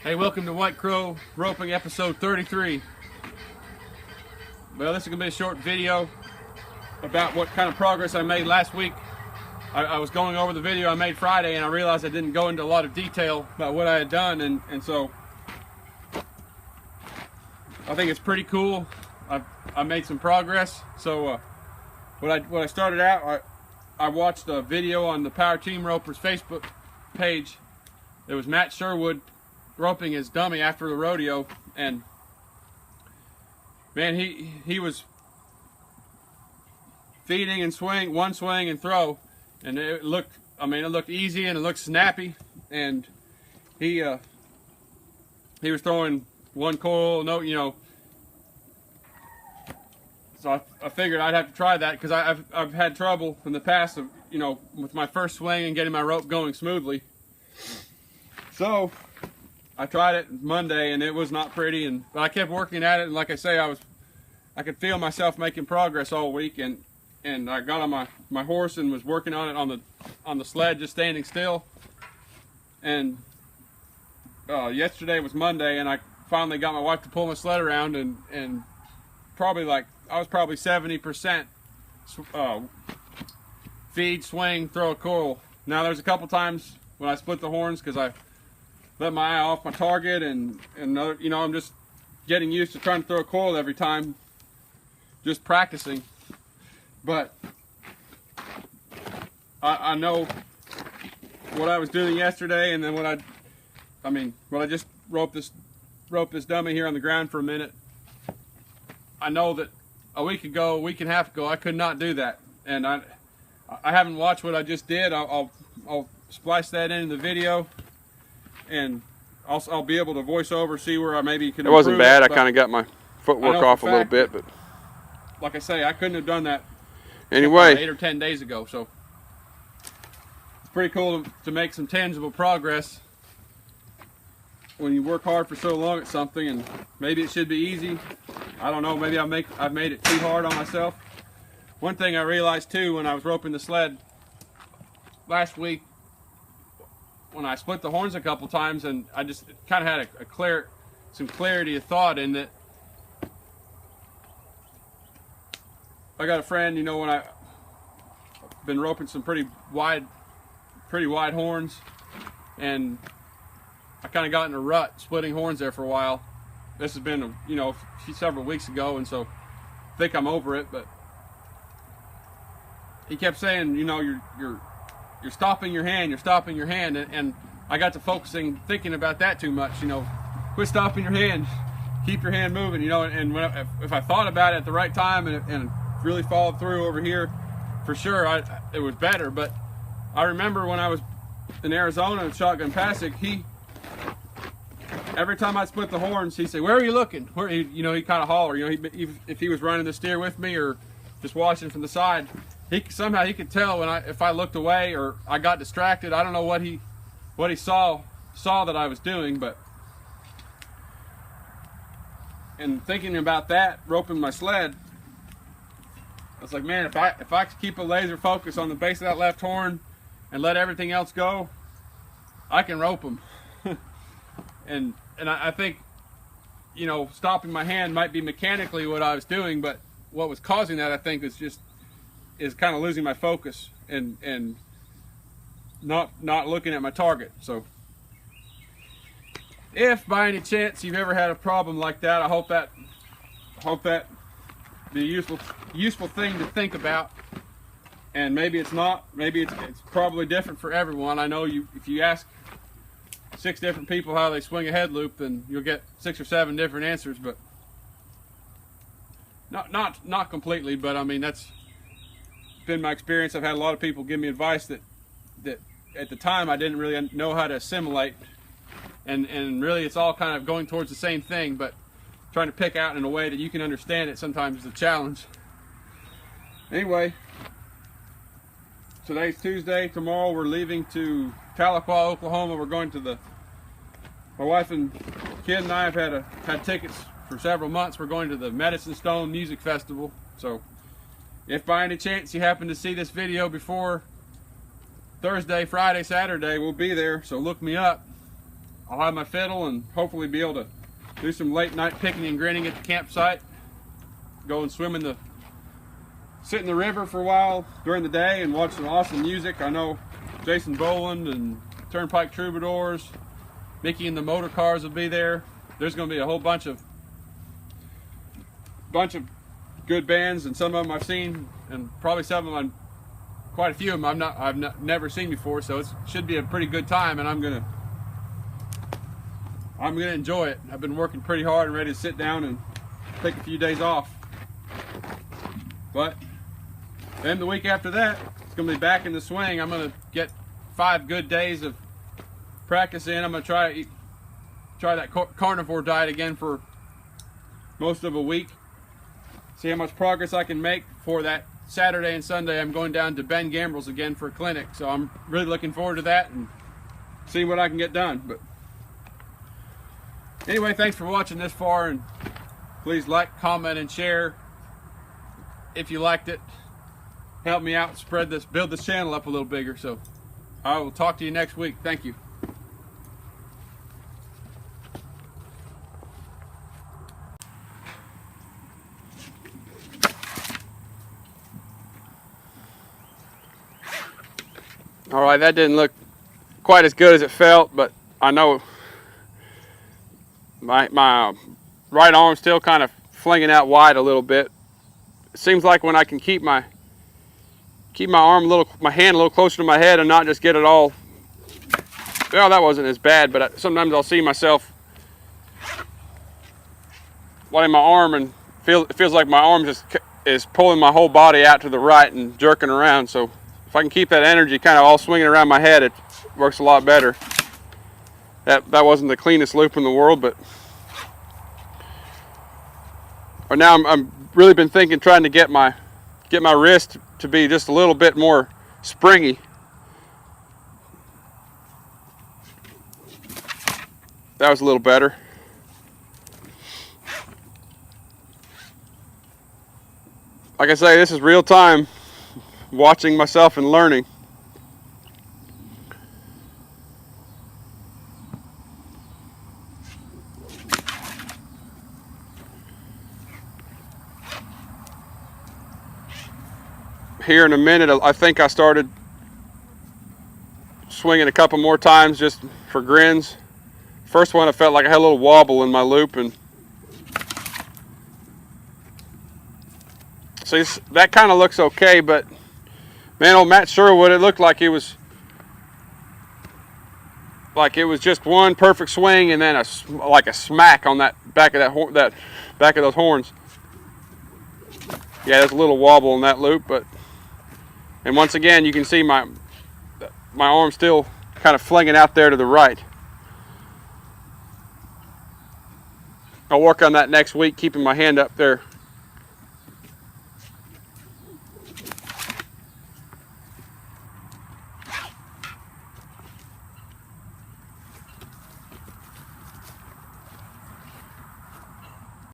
Hey, welcome to White Crow Roping episode 33. Well, this is going to be a short video about what kind of progress I made last week. I was going over the video I made Friday and I realized I didn't go into a lot of detail about what I had done, and so I think it's pretty cool. I made some progress. So when I started out, I watched a video on the Power Team Ropers Facebook page. There was Matt Sherwood roping his dummy after the rodeo, and man, he was feeding and swing, one swing and throw, and it looked easy and it looked snappy, and he was throwing one coil, so I figured I'd have to try that, because I've had trouble in the past of, with my first swing and getting my rope going smoothly. So I tried it Monday and it was not pretty, but I kept working at it, and like I say, I could feel myself making progress all week, and I got on my horse and was working on it on the sled, just standing still. And yesterday was Monday, and I finally got my wife to pull my sled around, and I was probably 70% feed, swing, throw a coil. Now there's a couple times when I split the horns because I let my eye off my target, and I'm just getting used to trying to throw a coil every time, just practicing. But I know what I was doing yesterday, and then when I just roped this dummy here on the ground for a minute. I know that a week and a half ago, I could not do that, and I haven't watched what I just did. I'll splice that into the video, and I'll be able to voice over, see where I maybe can. It wasn't bad. I kind of got my footwork off a little bit, but like I say, I couldn't have done that anyway 8 or 10 days ago. So it's pretty cool to make some tangible progress when you work hard for so long at something. And maybe it should be easy. I don't know. Maybe I've made it too hard on myself. One thing I realized too when I was roping the sled last week, when I split the horns a couple times, and I just kind of had some clarity of thought in that. I got a friend, when I've been roping some pretty wide horns, and I kind of got in a rut splitting horns there for a while. This has been, several weeks ago, and so I think I'm over it. But he kept saying, you're stopping your hand, and I got to thinking about that too much. Quit stopping your hand, keep your hand moving. And if I thought about it at the right time and really followed through over here, for sure it was better. But I remember when I was in Arizona and shotgun passing, every time I split the horns, he'd say, "Where are you looking?" He kind of holler. If he was running the steer with me or just watching from the side, somehow he could tell if I looked away or I got distracted. I don't know what he saw that I was doing, but and thinking about that, roping my sled, I was like, man, if I keep a laser focus on the base of that left horn and let everything else go, I can rope them. and I think, stopping my hand might be mechanically what I was doing, but what was causing that, I think, is kind of losing my focus and not looking at my target. So if by any chance you've ever had a problem like that, I hope that be a useful thing to think about. And maybe it's not. Maybe it's probably different for everyone. I know if you ask 6 different people how they swing a head loop, then you'll get 6 or 7 different answers. But not completely. But I mean, that's been my experience. I've had a lot of people give me advice that at the time I didn't really know how to assimilate, and really it's all kind of going towards the same thing, but trying to pick out in a way that you can understand it sometimes is a challenge. Anyway, today's Tuesday. Tomorrow we're leaving to Taleqhah, Oklahoma. We're going to my wife and kid and I have had tickets for several months. We're going to the Medicine Stone Music Festival. So if by any chance you happen to see this video before Thursday, Friday, Saturday, we'll be there. So look me up. I'll have my fiddle and hopefully be able to do some late night picking and grinning at the campsite. Go and sit in the river for a while during the day and watch some awesome music. I know Jason Boland and Turnpike Troubadours, Mickey and the Motor Cars will be there. There's going to be a whole bunch of good bands, and some of them I've seen, and probably some of them, quite a few of them I've never seen before. So it should be a pretty good time, and I'm gonna enjoy it. I've been working pretty hard and ready to sit down and take a few days off. But then the week after that, it's gonna be back in the swing. I'm gonna get 5 good days of practice in. I'm gonna try that carnivore diet again for most of a week. See how much progress I can make for that Saturday and Sunday. I'm going down to Ben Gambrell's again for a clinic, so I'm really looking forward to that and seeing what I can get done. But anyway, thanks for watching this far, and please like, comment, and share if you liked it. Help me out, build this channel up a little bigger. So I will talk to you next week. Thank you. All right, that didn't look quite as good as it felt, but I know my right arm's still kind of flinging out wide a little bit. It seems like when I can keep my my hand a little closer to my head and not just get it all. Well, that wasn't as bad, but sometimes I'll see myself letting my arm, and it feels like my arm just is pulling my whole body out to the right and jerking around. So if I can keep that energy kind of all swinging around my head, it works a lot better. That wasn't the cleanest loop in the world, but now I'm really been thinking, trying to get my wrist to be just a little bit more springy. That was a little better. Like I say, this is real time, watching myself and learning. Here in a minute, I think I started swinging a couple more times just for grins. First one, I felt like I had a little wobble in my loop, and see, that kind of looks okay, but man, old Matt Sherwood, it looked like it was just one perfect swing and then like a smack on that back of back of those horns. Yeah, there's a little wobble in that loop, and once again, you can see my arm still kind of flinging out there to the right. I'll work on that next week, keeping my hand up there